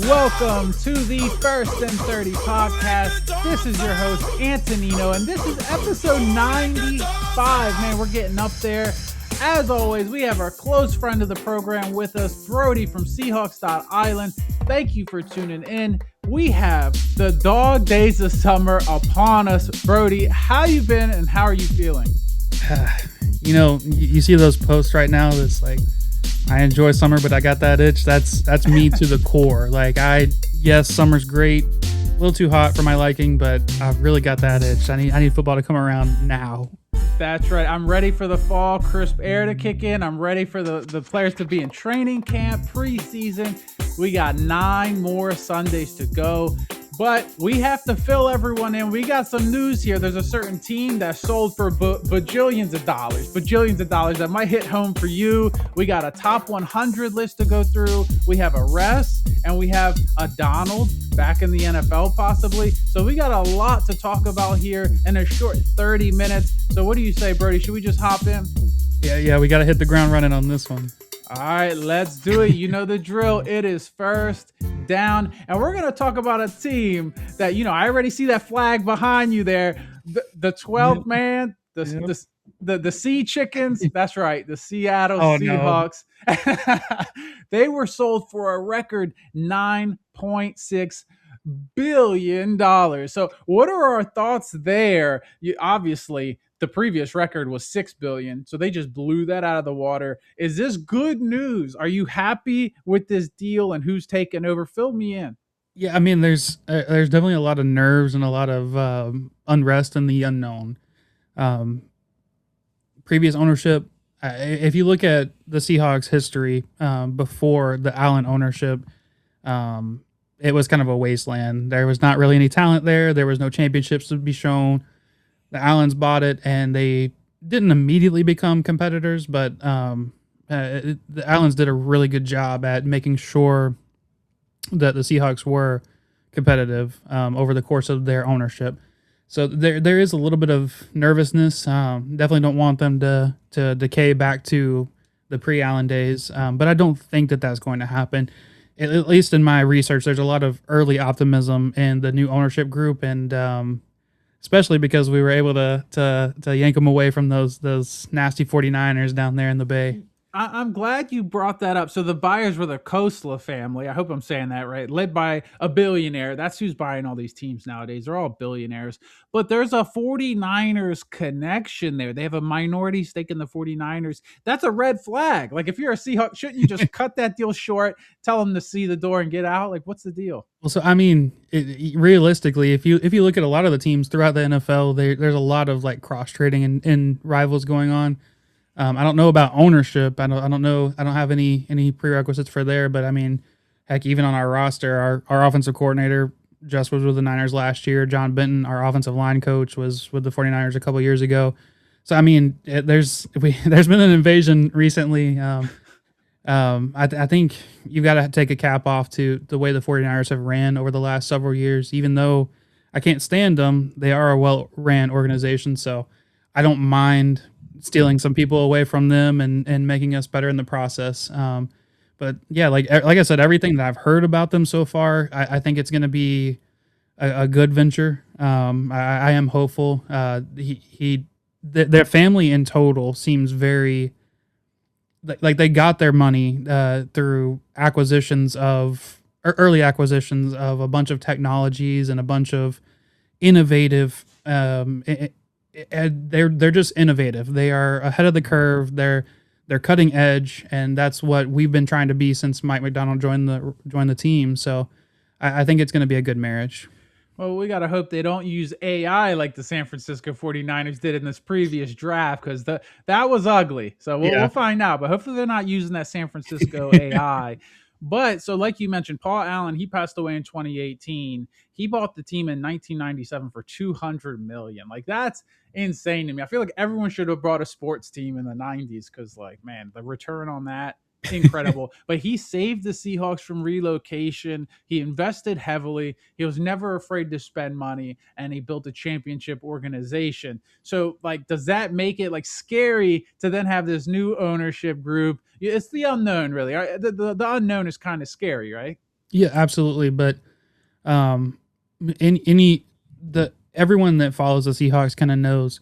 Welcome to the First and 30 podcast. This is your host, Antonino, and this is episode 95. Man, we're getting up there. As always, we have our close friend of the program with us, Brodee from Seahawks.Island. Thank you for tuning in. We have the dog days of summer upon us. Brodee, how you been and how are you feeling? You see those posts right now that's like, I enjoy summer, but I got that itch. That's me to the core. Yes, summer's great. A little too hot for my liking, but I've really got that itch. I need football to come around now. That's right. I'm ready for the fall crisp air to kick in. I'm ready for the players to be in training camp, preseason. We got 9 more Sundays to go. But we have to fill everyone in. We got some news here. There's a certain team that sold for bajillions of dollars that might hit home for you. We got a top 100 list to go through. We have a rest, and we have a Donald back in the NFL possibly. So we got a lot to talk about here in a short 30 minutes. So what do you say, Brodee? Should we just hop in? Yeah, we got to hit the ground running on this one. All right, let's do it. You know the drill. It is first down. And we're going to talk about a team that, I already see that flag behind you there. The 12th man, the Sea Chickens. That's right. The Seattle Seahawks. No. They were sold for a record $9.6 billion. So what are our thoughts there? Obviously, the previous record was $6 billion, so they just blew that out of the water. Is this good news? Are you happy with this deal and who's taking over? Fill me in. Yeah, I mean, there's definitely a lot of nerves and a lot of unrest in the unknown. Previous ownership, if you look at the Seahawks history before the Allen ownership, it was kind of a wasteland. There was not really any talent there. There was no championships to be shown. The Allens bought it, and they didn't immediately become competitors, but the Allens did a really good job at making sure that the Seahawks were competitive over the course of their ownership. So there is a little bit of nervousness. Definitely don't want them to decay back to the pre-Allen days, but I don't think that that's going to happen. At least in my research, there's a lot of early optimism in the new ownership group, and especially because we were able to yank them away from those nasty 49ers down there in the Bay. I'm glad you brought that up. So the buyers were the Kosla family. I hope I'm saying that right. Led by a billionaire. That's who's buying all these teams nowadays. They're all billionaires. But there's a 49ers connection there. They have a minority stake in the 49ers. That's a red flag. Like, if you're a Seahawk, shouldn't you just cut that deal short, tell them to see the door and get out? Like, what's the deal? Well, so I mean, realistically, if you look at a lot of the teams throughout the NFL, there's a lot of like cross trading and rivals going on. I don't know about ownership. I don't know. I don't have any prerequisites for there. But I mean, heck, even on our roster, our offensive coordinator just was with the Niners last year. John Benton, our offensive line coach, was with the 49ers a couple years ago. So I mean, there's been an invasion recently. I think you've got to take a cap off to the way the 49ers have ran over the last several years. Even though I can't stand them, they are a well-ran organization. So I don't mind stealing some people away from them and making us better in the process. But yeah, like I said, everything that I've heard about them so far, I think it's going to be a good venture. I am hopeful. Their family in total seems very like they got their money through early acquisitions of a bunch of technologies and a bunch of innovative. They're just innovative. They are ahead of the curve. They're cutting edge, and that's what we've been trying to be since Mike McDonald joined the team. So I think it's going to be a good marriage. Well, we got to hope they don't use AI like the San Francisco 49ers did in this previous draft, because that was ugly. So we'll find out. But hopefully they're not using that San Francisco AI. But so like you mentioned, Paul Allen, he passed away in 2018. He bought the team in 1997 for $200 million. Like, that's insane to me. I feel like everyone should have bought a sports team in the 90s, because, like, man, the return on that, incredible. But he saved the Seahawks from relocation. He invested heavily. He was never afraid to spend money, and he built a championship organization. So, like, does that make it like scary to then have this new ownership group? It's the unknown, really. The unknown is kind of scary, right? Yeah, absolutely. But um, everyone that follows the Seahawks kind of knows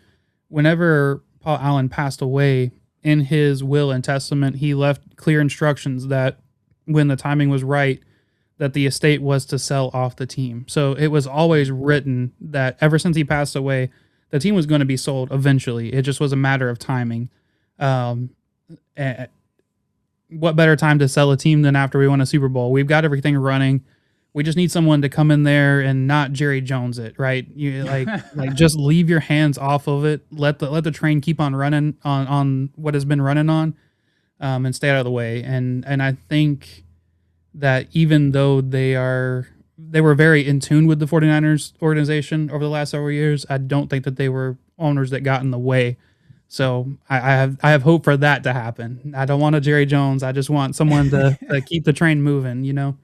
whenever Paul Allen passed away, in his will and testament, he left clear instructions that when the timing was right, that the estate was to sell off the team. So it was always written that ever since he passed away, the team was going to be sold eventually. It just was a matter of timing. Um, what better time to sell a team than after we won a Super Bowl? We've got everything running. We just need someone to come in there and not Jerry Jones it, right? You like just leave your hands off of it. Let the train keep on running on what has been running on, and stay out of the way. And I think that even though they were very in tune with the 49ers organization over the last several years, I don't think that they were owners that got in the way. So I have hope for that to happen. I don't want a Jerry Jones. I just want someone to keep the train moving, you know?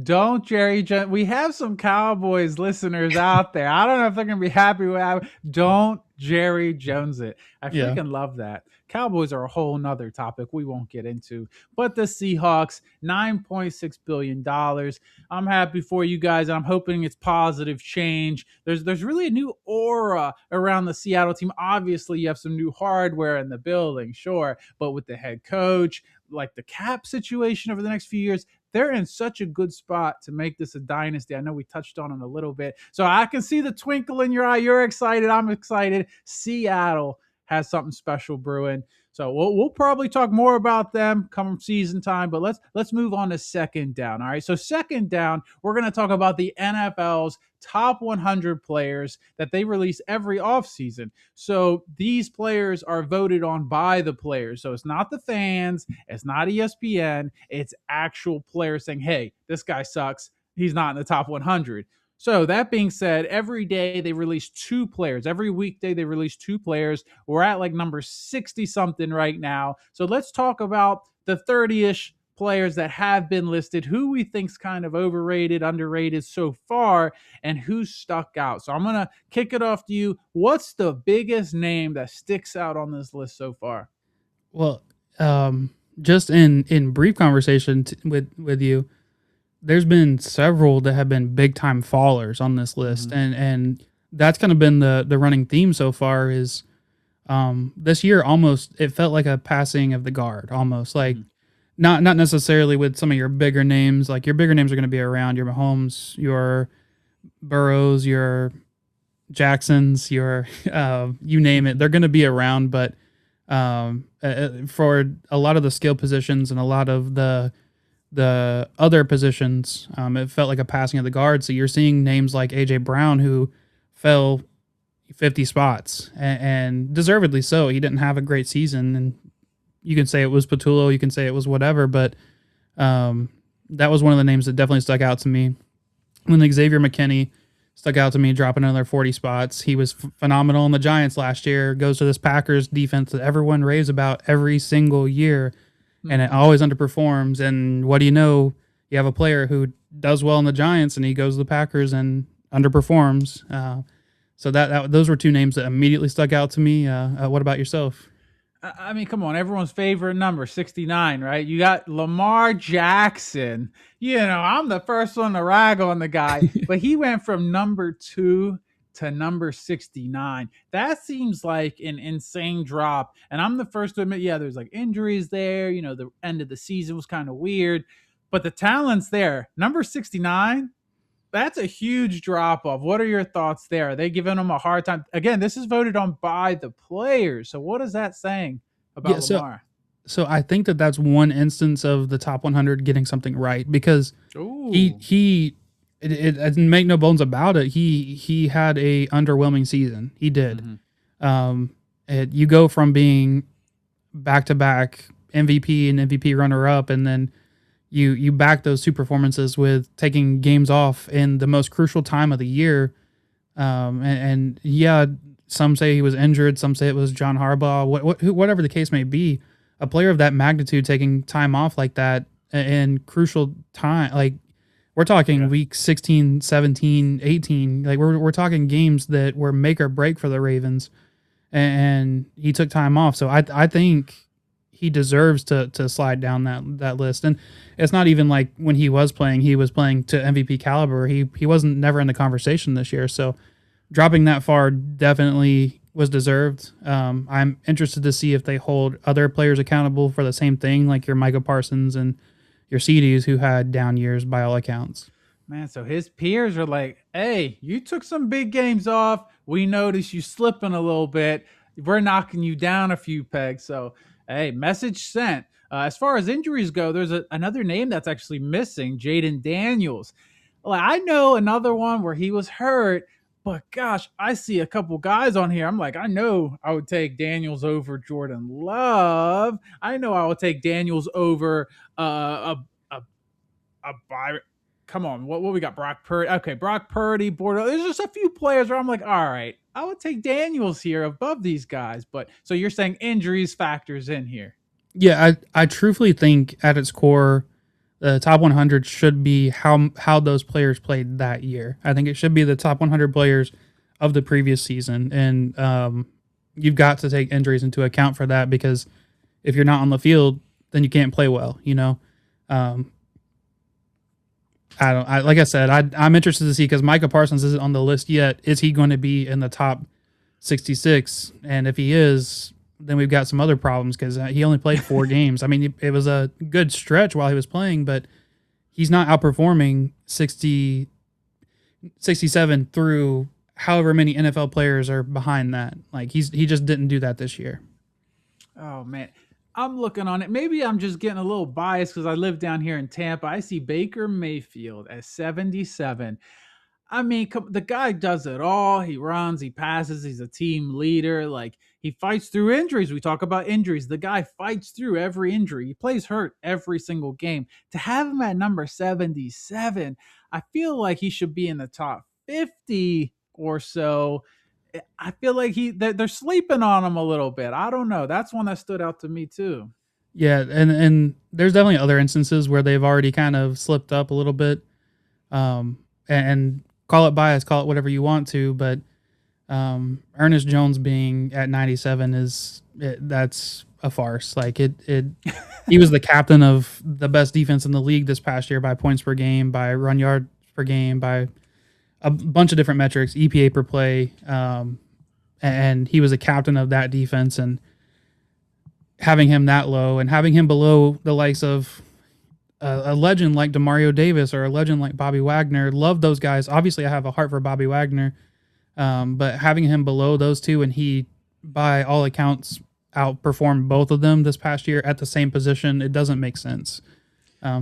Don't Jerry Jones. We have some Cowboys listeners out there. I don't know if they're going to be happy with that. Don't Jerry Jones it. I freaking love that. Cowboys are a whole nother topic we won't get into. But the Seahawks, $9.6 billion. I'm happy for you guys. I'm hoping it's positive change. There's really a new aura around the Seattle team. Obviously, you have some new hardware in the building, sure. But with the head coach, like the cap situation over the next few years, they're in such a good spot to make this a dynasty. I know we touched on it a little bit. So I can see the twinkle in your eye. You're excited. I'm excited. Seattle has something special brewing. So we'll probably talk more about them come season time, but let's move on to second down. All right. So second down, we're going to talk about the NFL's top 100 players that they release every offseason. So these players are voted on by the players. So it's not the fans, it's not ESPN, it's actual players saying, hey, this guy sucks. He's not in the top 100. So that being said, every day they release two players. Every weekday they release two players. We're at like number 60 something right now. So let's talk about the 30-ish players that have been listed, who we think's kind of overrated, underrated so far, and who stuck out. So I'm going to kick it off to you. What's the biggest name that sticks out on this list so far? Well, just in brief conversation with you, there's been several that have been big time fallers on this list, and that's kind of been the running theme so far. Is this year almost it felt like a passing of the guard, almost like not necessarily with some of your bigger names. Like your bigger names are going to be around, your Mahomes, your Burrows, your Jacksons, your you name it, they're going to be around. But for a lot of the skill positions and a lot of the other positions, it felt like a passing of the guard. So you're seeing names like AJ Brown, who fell 50 spots and deservedly so. He didn't have a great season, and you can say it was Patullo, you can say it was whatever, but that was one of the names that definitely stuck out to me. And then Xavier McKinney stuck out to me, dropping another 40 spots. He was phenomenal in the Giants last year, goes to this Packers defense that everyone raves about every single year, and it always underperforms. And what do you know? You have a player who does well in the Giants, and he goes to the Packers and underperforms. So those were two names that immediately stuck out to me. What about yourself? I mean, come on, everyone's favorite number, 69, right? You got Lamar Jackson. You know, I'm the first one to rag on the guy, but he went from number 2 to number 69. That seems like an insane drop. And I'm the first to admit, yeah, there's like injuries there. You know, the end of the season was kind of weird, but the talent's there. Number 69, that's a huge drop off. What are your thoughts there? Are they giving him a hard time? Again, this is voted on by the players. So what is that saying about Lamar? So I think that that's one instance of the top 100 getting something right, because it make no bones about it. He had a underwhelming season. He did. You go from being back-to-back MVP and MVP runner-up, and then you back those two performances with taking games off in the most crucial time of the year. And yeah, some say he was injured. Some say it was John Harbaugh. Whatever the case may be, a player of that magnitude taking time off like that in crucial time, like we're talking week 16, 17, 18, like we're talking games that were make or break for the Ravens, and he took time off. So I think he deserves to slide down that list. And it's not even like when he was playing to MVP caliber. He wasn't never in the conversation this year. So dropping that far definitely was deserved. I'm interested to see if they hold other players accountable for the same thing, like your Micah Parsons and your CDs who had down years by all accounts. Man, so his peers are like, hey, you took some big games off. We noticed you slipping a little bit. We're knocking you down a few pegs. So, hey, message sent. As far as injuries go, there's another name that's actually missing, Jaden Daniels. Like, I know another one where he was hurt, but gosh, I see a couple guys on here. I'm like, I know I would take Daniels over Jordan Love. I know I would take Daniels over a Byron. Come on, what we got? Brock Purdy. Okay, Brock Purdy, Bordeaux. There's just a few players where I'm like, all right, I would take Daniels here above these guys. But so you're saying injuries factors in here? Yeah, I truthfully think at its core, the top 100 should be how those players played that year. I think it should be the top 100 players of the previous season, and you've got to take injuries into account for that, because if you're not on the field, then you can't play well. Like I said, I'm interested to see, because Micah Parsons isn't on the list yet. Is he going to be in the top 66? And if he is, then we've got some other problems, because he only played 4 games. I mean, it was a good stretch while he was playing, but he's not outperforming 67 through however many NFL players are behind that. Like he just didn't do that this year. Oh man, I'm looking on it. Maybe I'm just getting a little biased because I live down here in Tampa. I see Baker Mayfield at 77. I mean, the guy does it all. He runs, he passes, he's a team leader. Like, he fights through injuries. We talk about injuries. The guy fights through every injury. He plays hurt every single game. To have him at number 77, I feel like he should be in the top 50 or so. I feel like they're sleeping on him a little bit. I don't know. That's one that stood out to me too. Yeah, and there's definitely other instances where they've already kind of slipped up a little bit. And call it bias, call it whatever you want to, but Ernest Jones being at 97 that's a farce. Like he was the captain of the best defense in the league this past year by points per game, by run yards per game, by a bunch of different metrics, EPA per play, and he was a captain of that defense. And having him that low and having him below the likes of a legend like Demario Davis or a legend like Bobby Wagner, love those guys. Obviously, I have a heart for Bobby Wagner, but having him below those two, and he, by all accounts, outperformed both of them this past year at the same position, it doesn't make sense.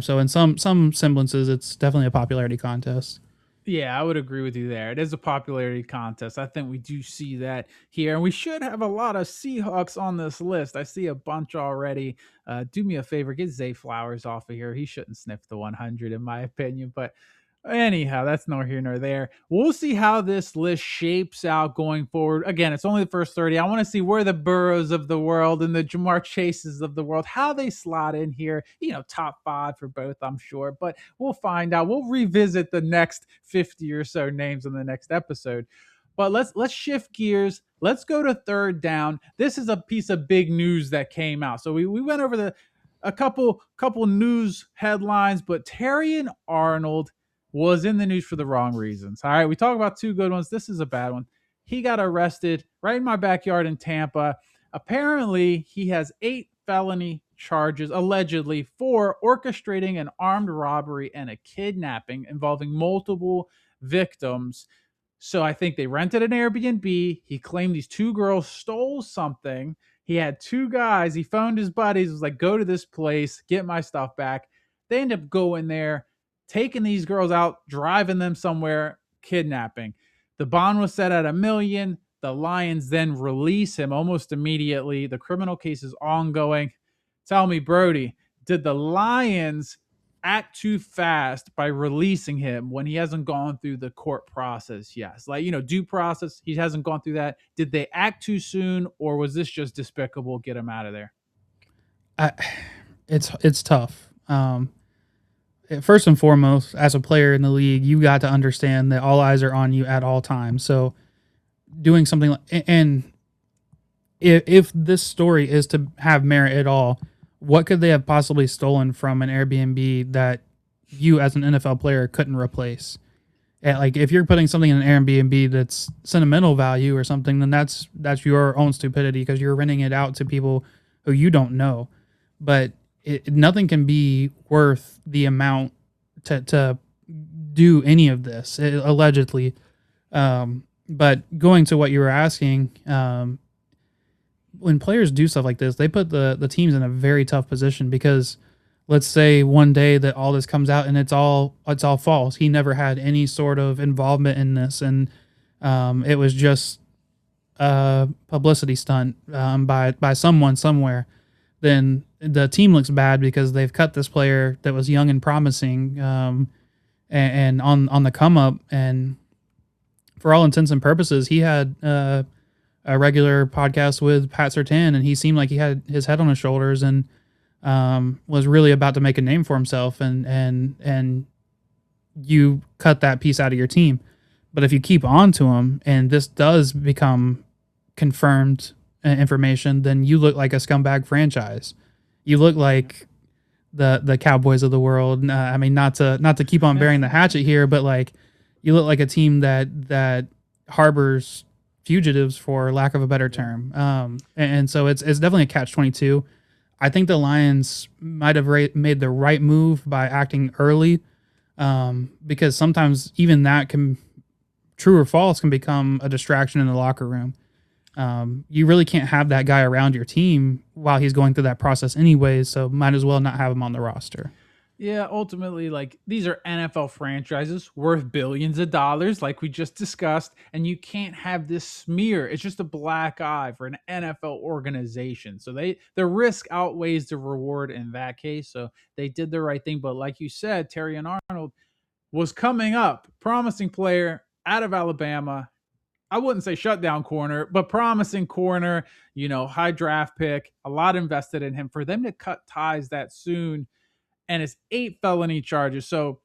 So in some semblances, it's definitely a popularity contest. Yeah, I would agree with you there. It is a popularity contest. I think we do see that here. And we should have a lot of Seahawks on this list. I see a bunch already. Do me a favor, get Zay Flowers off of here. He shouldn't sniff the 100 in my opinion. But anyhow, that's nor here nor there. We'll see how this list shapes out going forward. Again, it's only the first 30. I want to see where the Burrows of the world and the Jamar Chases of the world, how they slot in here. Top 5 for both, I'm sure. But we'll find out. We'll revisit the next 50 or so names in the next episode. But let's shift gears. Let's go to third down. This is a piece of big news that came out. So we went over a couple news headlines, but Terrion Arnold was in the news for the wrong reasons. All right, we talk about 2 good ones. This is a bad one. He got arrested right in my backyard in Tampa. Apparently, he has 8 felony charges, allegedly, for orchestrating an armed robbery and a kidnapping involving multiple victims. So I think they rented an Airbnb. He claimed these 2 girls stole something. He had 2 guys. He phoned his buddies, was like, go to this place, get my stuff back. They end up going there, taking these girls out, driving them somewhere, kidnapping. The bond was set at $1 million. The Lions then release him almost immediately. The criminal case is ongoing. Tell me, Brodee, did the Lions act too fast by releasing him when he hasn't gone through the court process? Yes. Due process, he hasn't gone through that. Did they act too soon, or was this just despicable? Get him out of there. It's tough. First and foremost, as a player in the league, you got to understand that all eyes are on you at all times. So doing something like, and if this story is to have merit at all, what could they have possibly stolen from an Airbnb that you as an NFL player couldn't replace? And like if you're putting something in an Airbnb that's sentimental value or something, then that's your own stupidity because you're renting it out to people who you don't know. But nothing can be worth the amount to do any of this allegedly. But going to what you were asking, when players do stuff like this, they put the teams in a very tough position because let's say one day that all this comes out and it's all false. He never had any sort of involvement in this, and it was just a publicity stunt by someone somewhere. Then the team looks bad because they've cut this player that was young and promising, and on the come up. And for all intents and purposes, he had a regular podcast with Pat Surtain, and he seemed like he had his head on his shoulders and was really about to make a name for himself. And you cut that piece out of your team. But if you keep on to him, and this does become confirmed information, then you look like a scumbag franchise. You look like the Cowboys of the world. I mean, not to keep on bearing the hatchet here, but like you look like a team that harbors fugitives, for lack of a better term. And so it's definitely a catch-22. I think the Lions might have made the right move by acting early, because sometimes even that can, true or false, can become a distraction in the locker room. You really can't have that guy around your team while he's going through that process anyways, so might as well not have him on the roster. Yeah, ultimately, like these are NFL franchises worth billions of dollars, like we just discussed, and you can't have this smear. It's just a black eye for an NFL organization. So the risk outweighs the reward in that case. So they did the right thing. But like you said, Terry and Arnold was coming up, promising player out of Alabama. I wouldn't say shutdown corner, but promising corner, high draft pick, a lot invested in him. For them to cut ties that soon, and it's 8 felony charges. So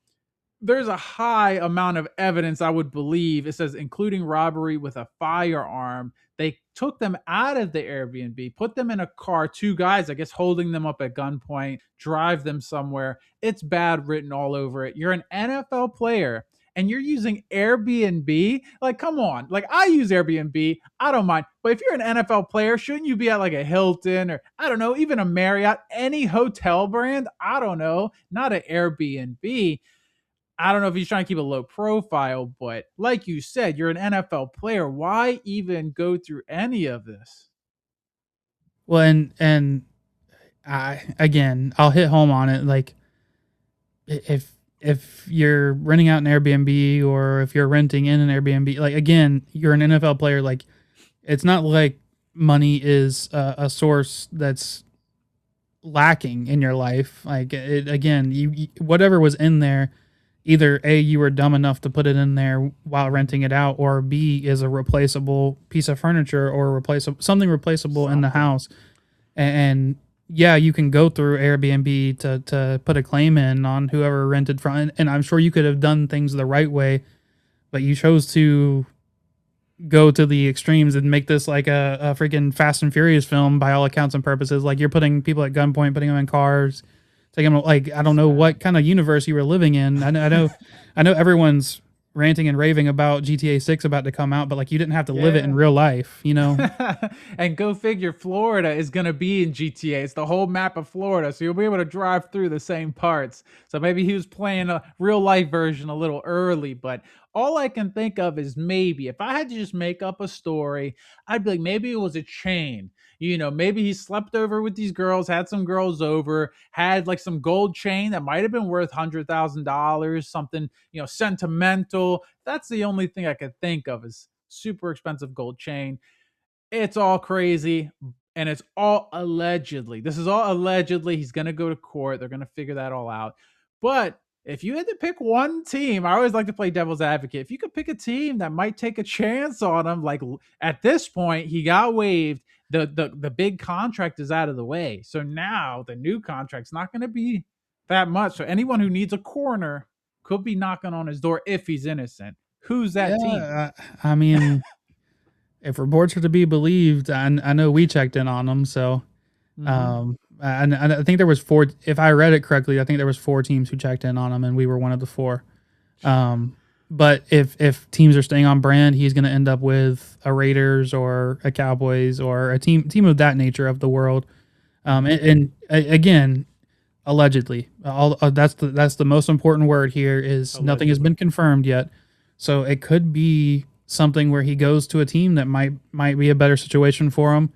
there's a high amount of evidence, I would believe. It says including robbery with a firearm. They took them out of the Airbnb, put them in a car, 2 guys, I guess, holding them up at gunpoint, drive them somewhere. It's bad written all over it. You're an NFL player and you're using Airbnb. Like, come on. Like, I use Airbnb. I don't mind. But if you're an NFL player, shouldn't you be at like a Hilton or, I don't know, even a Marriott, any hotel brand? I don't know. Not an Airbnb. I don't know if he's trying to keep a low profile, but like you said, you're an NFL player. Why even go through any of this? Well, and I'll hit home on it. Like if you're renting out an Airbnb or if you're renting in an Airbnb, like again, you're an NFL player. Like it's not like money is a source that's lacking in your life. Like again, you whatever was in there, either A, you were dumb enough to put it in there while renting it out, or B, is a replaceable piece of furniture or something replaceable in the house. And yeah, you can go through Airbnb to put a claim in on whoever rented from, and I'm sure you could have done things the right way, but you chose to go to the extremes and make this like a freaking Fast and Furious film by all accounts and purposes. Like you're putting people at gunpoint, putting them in cars, taking them, like, I don't know what kind of universe you were living in. I know everyone's ranting and raving about GTA 6 about to come out, but like you didn't have to live it in real life, And go figure, Florida is going to be in GTA. It's the whole map of Florida, so you'll be able to drive through the same parts. So maybe he was playing a real life version a little early, but all I can think of is maybe if I had to just make up a story, I'd be like, maybe it was a chain. Maybe he slept over with these girls, had some girls over, had like some gold chain that might have been worth $100,000, something, sentimental. That's the only thing I could think of is super expensive gold chain. It's all crazy, and it's all allegedly. This is all allegedly. He's going to go to court. They're going to figure that all out. But if you had to pick one team, I always like to play devil's advocate. If you could pick a team that might take a chance on him, like at this point, he got waived. The big contract is out of the way. So now the new contract's not going to be that much. So anyone who needs a corner could be knocking on his door if he's innocent. Who's that team? I mean, if reports are to be believed, I know we checked in on them. So, and I think there was 4. If I read it correctly, I think there was 4 teams who checked in on him, and we were one of the 4. But if teams are staying on brand, he's going to end up with a Raiders or a Cowboys or a team of that nature of the world. And again, allegedly, that's the most important word here is allegedly. Nothing has been confirmed yet. So it could be something where he goes to a team that might be a better situation for him.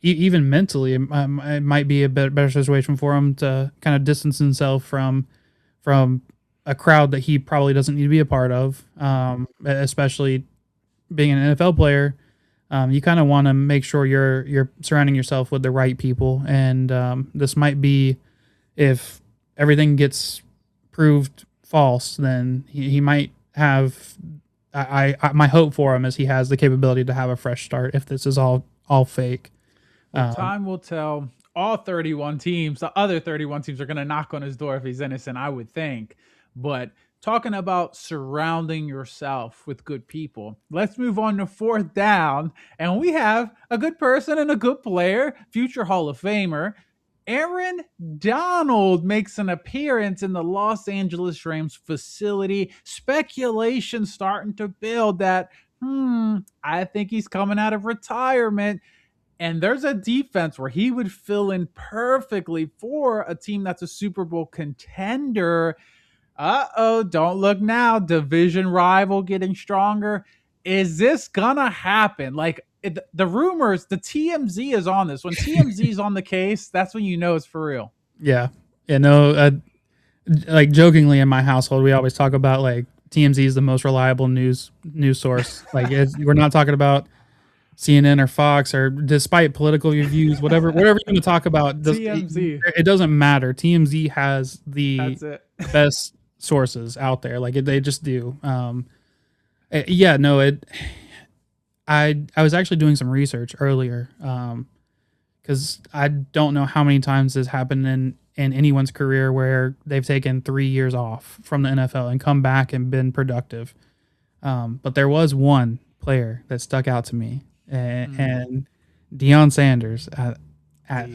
Even mentally, it might be a better situation for him to kind of distance himself from a crowd that he probably doesn't need to be a part of, especially being an NFL player. You kind of want to make sure you're surrounding yourself with the right people, and this might be, if everything gets proved false, then he might have. My hope for him is he has the capability to have a fresh start if this is all fake. Well, time will tell. All 31 teams, the other 31 teams, are going to knock on his door if he's innocent, I would think. But talking about surrounding yourself with good people, let's move on to 4th down. And we have a good person and a good player, future Hall of Famer. Aaron Donald makes an appearance in the Los Angeles Rams facility. Speculation starting to build that, I think he's coming out of retirement. And there's a defense where he would fill in perfectly for a team that's a Super Bowl contender. Don't look now. Division rival getting stronger. Is this gonna happen? Like, the rumors, the TMZ is on this. When TMZ is on the case, that's when you know it's for real. Yeah. No, like jokingly in my household, we always talk about like TMZ is the most reliable news source. Like we're not talking about CNN or Fox or despite political views, whatever you're going to talk about. TMZ. It doesn't matter. TMZ has the best sources out there. Like they just do. I was actually doing some research earlier because I don't know how many times this happened in anyone's career where they've taken 3 years off from the NFL and come back and been productive. But there was one player that stuck out to me, and Deion Sanders at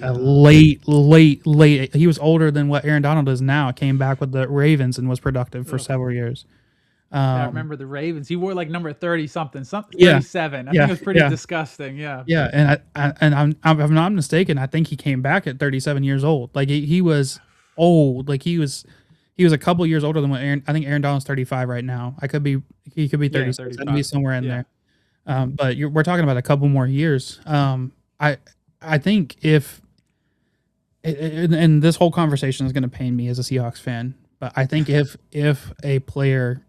a late. He was older than what Aaron Donald is now. Came back with the Ravens and was productive for several years. I remember the Ravens. He wore like number 30 something 37. I think it was pretty disgusting. Yeah. And I'm not mistaken. I think he came back at 37 years old. Like he was old. Like he was a couple years older than what I think Aaron Donald's 35 right now. He could be 36. Yeah, I'd be somewhere in there. But we're talking about a couple more years. I think and this whole conversation is going to pain me as a Seahawks fan, but I think if a player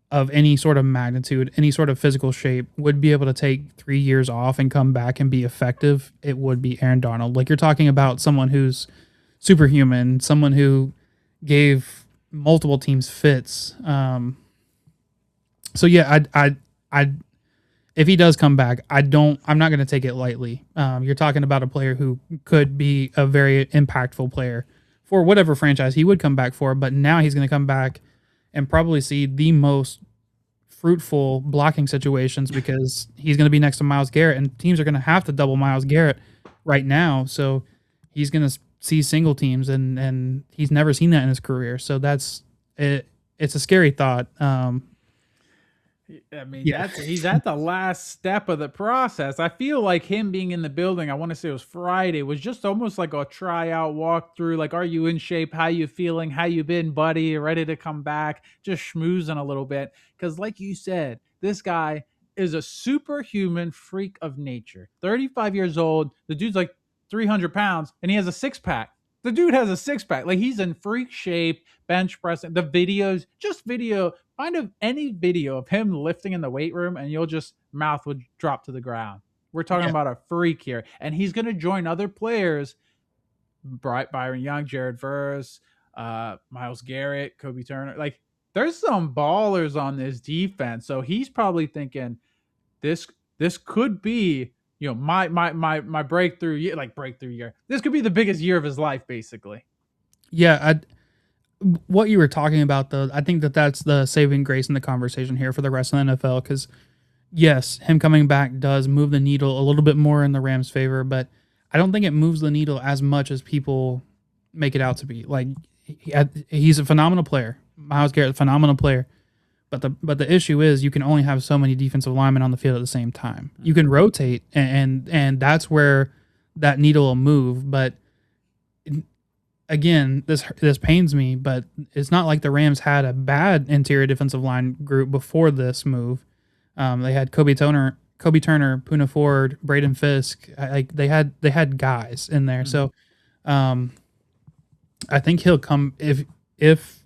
of any sort of magnitude, any sort of physical shape would be able to take 3 years off and come back and be effective, it would be Aaron Donald. Like you're talking about someone who's superhuman, someone who gave multiple teams fits. So yeah, I if he does come back, I'm not going to take it lightly. You're talking about a player who could be a very impactful player for whatever franchise he would come back for, but now he's going to come back and probably see the most fruitful blocking situations because he's going to be next to Myles Garrett, and teams are going to have to double Myles Garrett right now. So he's going to see single teams, and he's never seen that in his career. So that's it. It's a scary thought. I mean, he's at the last step of the process. I feel like him being in the building, I want to say it was Friday, was just almost like a tryout walkthrough. Like, are you in shape? How you feeling? How you been, buddy? Ready to come back? Just schmoozing a little bit. Because like you said, this guy is a superhuman freak of nature. 35 years old. The dude's like 300 pounds, and he has a six-pack. The dude has a six-pack. Like, he's in freak shape, bench pressing. The videos, find any video of him lifting in the weight room, and you'll just mouth would drop to the ground. We're talking about a freak here. And he's going to join other players, Byron Young, Jared Verse, Myles Garrett, Kobe Turner. Like, there's some ballers on this defense. So he's probably thinking this could be, my breakthrough year, breakthrough year. This could be the biggest year of his life, basically. Yeah, what you were talking about, though, I think that's the saving grace in the conversation here for the rest of the NFL, because yes, him coming back does move the needle a little bit more in the Rams' favor, but I don't think it moves the needle as much as people make it out to be. Like he's a phenomenal player. Myles Garrett, phenomenal player. But the issue is you can only have so many defensive linemen on the field at the same time. You can rotate, and that's where that needle will move. But again, this pains me, but it's not like the Rams had a bad interior defensive line group before this move. They had Kobe Turner, Poona Ford, Braden Fisk. Like they had guys in there. So I think he'll come if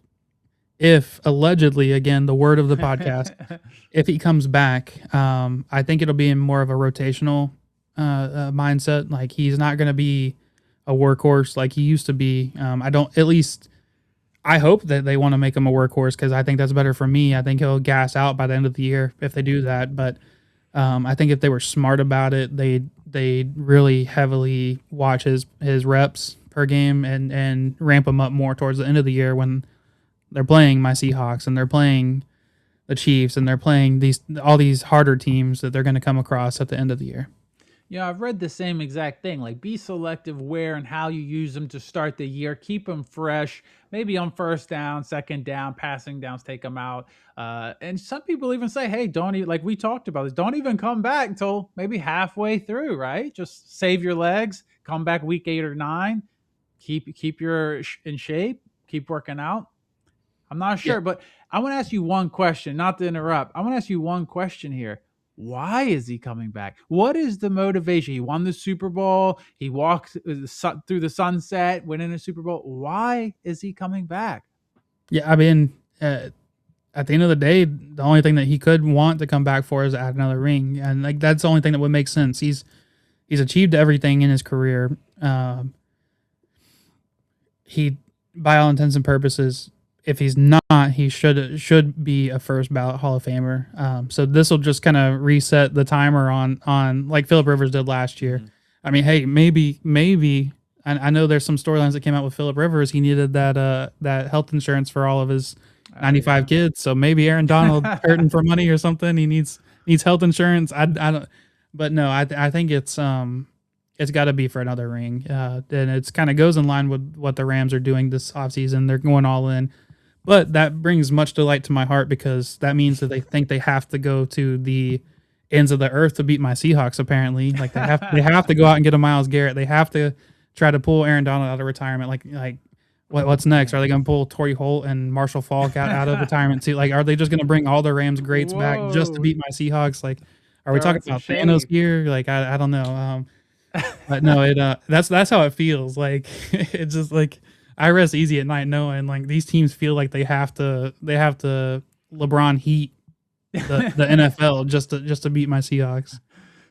allegedly, again, the word of the podcast, if he comes back, I think it'll be in more of a rotational mindset. Like he's not going to be a workhorse like he used to be. I hope that they want to make him a workhorse because I think that's better for me. I think he'll gas out by the end of the year if they do that. But I think if they were smart about it, they'd really heavily watch his reps per game and ramp him up more towards the end of the year when they're playing my Seahawks and they're playing the Chiefs and they're playing all these harder teams that they're going to come across at the end of the year. Yeah, I've read the same exact thing. Like, be selective where and how you use them to start the year. Keep them fresh. Maybe on first down, second down, passing downs, take them out. And some people even say, "Hey, don't even, like we talked about this. Don't even come back until maybe halfway through, right? Just save your legs. Come back week 8 or 9. Keep your in shape. Keep working out." I'm not sure, but I want to ask you one question. Not to interrupt. I want to ask you one question here. Why is he coming back? What is the motivation? He won the Super Bowl. He walked through the sunset, winning a Super Bowl. Why is he coming back? Yeah, I mean, at the end of the day, the only thing that he could want to come back for is add another ring, and like that's the only thing that would make sense. He's achieved everything in his career. He, by all intents and purposes, if he's not, he should be a first ballot Hall of Famer. So this will just kind of reset the timer on like Phillip Rivers did last year. Mm-hmm. I mean, hey, maybe I know there's some storylines that came out with Phillip Rivers. He needed that health insurance for all of his 95 kids. So maybe Aaron Donald hurting for money or something. He needs health insurance. I don't, but no, I think it's got to be for another ring. And it's kind of goes in line with what the Rams are doing this offseason. They're going all in. But that brings much delight to my heart because that means that they think they have to go to the ends of the earth to beat my Seahawks, apparently. Like they have to go out and get a Myles Garrett. They have to try to pull Aaron Donald out of retirement. Like what's next? Are they going to pull Torrey Holt and Marshall Faulk out of retirement too? Like, are they just going to bring all the Rams greats back just to beat my Seahawks? Like, are we talking about Thanos here? Like, I don't know. But no, that's how it feels. Like, it's just like, I rest easy at night knowing like these teams feel like they have to LeBron heat the NFL just to beat my Seahawks.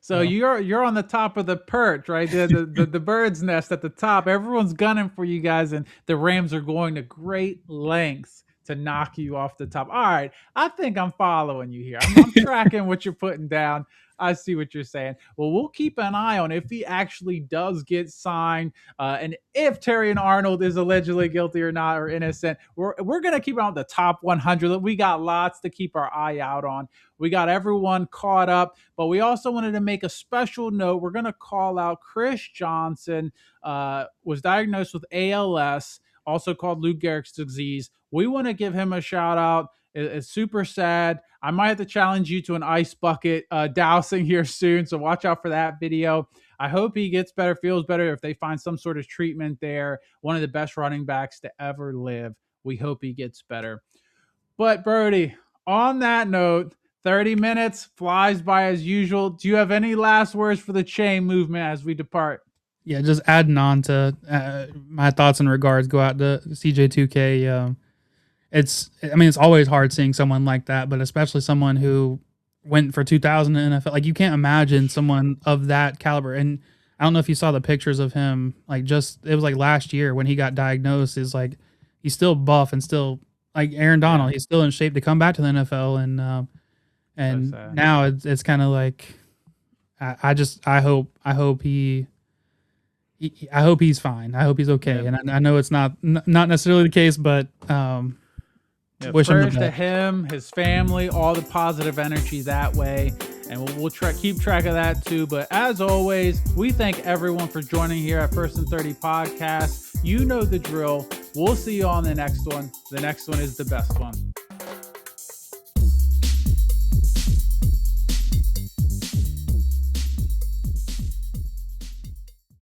So you're on the top of the perch, right? The bird's nest at the top. Everyone's gunning for you guys, and the Rams are going to great lengths to knock you off the top. All right, I think I'm following you here. I'm tracking what you're putting down. I see what you're saying. Well, we'll keep an eye on if he actually does get signed, and if Terry and Arnold is allegedly guilty or not, or innocent. We're going to keep on the top 100. We got lots to keep our eye out on. We got everyone caught up, but we also wanted to make a special note. We're going to call out Chris Johnson, was diagnosed with ALS, also called Lou Gehrig's disease. We want to give him a shout out. It's super sad. I might have to challenge you to an ice bucket dousing here soon, so watch out for that video. I hope he gets better, feels better. If they find some sort of treatment there, one of the best running backs to ever live. We hope he gets better. But Brodee, on that note, 30 minutes flies by as usual. Do you have any last words for the chain movement as we depart? Yeah, just adding on to my thoughts and regards go out to CJ2K. It's always hard seeing someone like that, but especially someone who went for 2,000 in NFL. Like, you can't imagine someone of that caliber. And I don't know if you saw the pictures of him, like, it was like last year when he got diagnosed, is like, he's still buff and still like Aaron Donald. He's still in shape to come back to the NFL. And now it's kind of like, I hope he's fine. I hope he's okay. Yeah. And I know it's not necessarily the case, but, prayers to him, his family, all the positive energy that way. and we'll keep track of that too. But as always, we thank everyone for joining here at First and 30 Podcast. You know the drill. We'll see you on the next one. The next one is the best one.